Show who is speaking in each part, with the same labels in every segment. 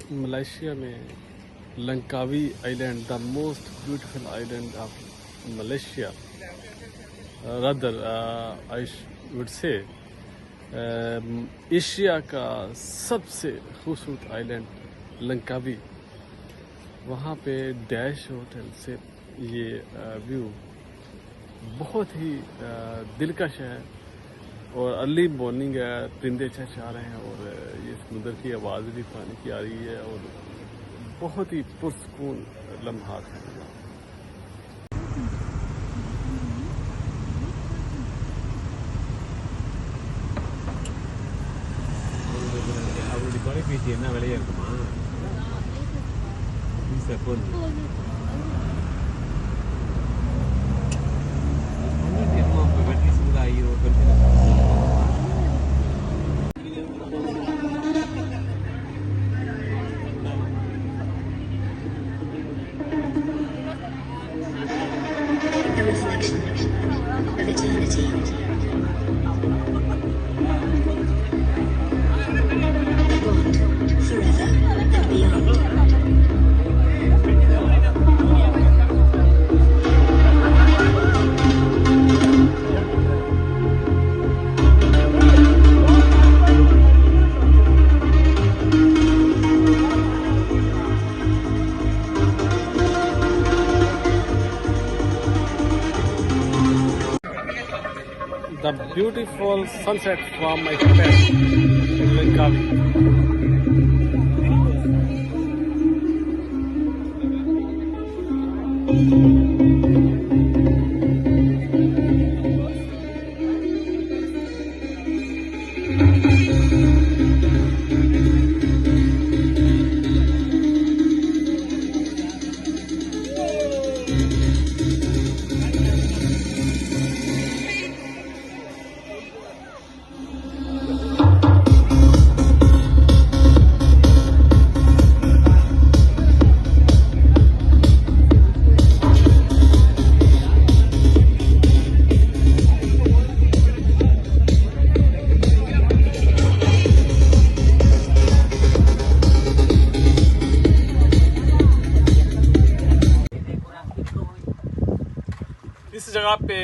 Speaker 1: Malaysia में Langkawi island the most beautiful island of Malaysia rather I would say Asia का सबसे खूबसूरत island Langkawi. वहाँ पे डैश होटल से ये व्यू बहुत ही दिलकश है और अर्ली मॉर्निंग है, परिंदे चहचहा रहे हैं और ये समुद्र की आवाज़ भी पानी की आ रही है और बहुत ही पुरसकून लम्हात हैं।
Speaker 2: The reflection of eternity. Bond forever and beyond.
Speaker 1: The beautiful sunset from my hotel in LANGKAWI. इस जगह पे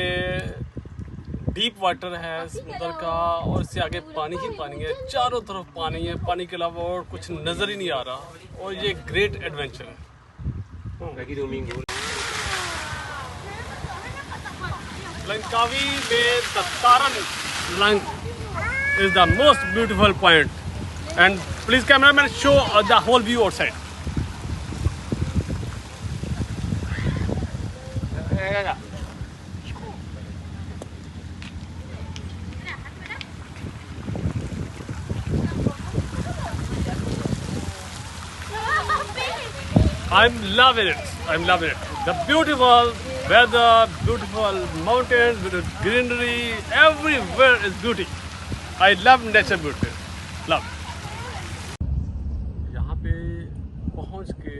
Speaker 1: डीप वाटर है समुद्र का और इससे आगे पानी ही पानी है, चारों तरफ पानी है, पानी के अलावा और कुछ नज़र ही नहीं आ रहा और ये ग्रेट एडवेंचर है। लंकावी में ततारन लंक is the most beautiful point and please cameraman show the whole view outside. I'm loving it. I'm loving it. The beautiful weather, beautiful mountains, beautiful greenery, everywhere is beauty. I love nature beauty. Love. यहाँ पे पहुँच के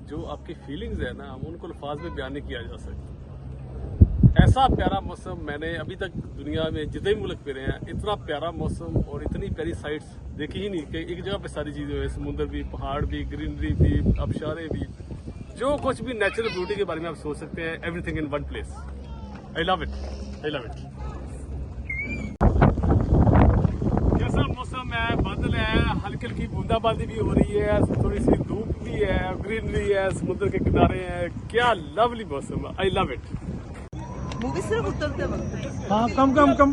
Speaker 1: जो आपकी feelings है ना, उनको अल्फाज में बयान नहीं किया जा सकता। ऐसा प्यारा मौसम मैंने अभी तक दुनिया में जितने भी मुल्क पे रहे हैं, इतना प्यारा मौसम और इतनी प्यारी साइट्स देखी ही नहीं कि एक जगह पे सारी चीज़ें हैं, समुद्र भी, पहाड़ भी, ग्रीनरी भी, आबशारें भी, जो कुछ भी नेचुरल ब्यूटी के बारे में आप सोच सकते हैं, everything in one place. I love it, I love it. कैसा मौसम है, बादल है, हल्की हल्की बूंदाबांदी भी हो रही है, थोड़ी सी धूप भी है, ग्रीनरी है, समुद्र के किनारे हैं, क्या लवली मौसम है। I love it.
Speaker 3: मूवी सिर्फ उतरते वक्त।
Speaker 1: हाँ, कम कैमरा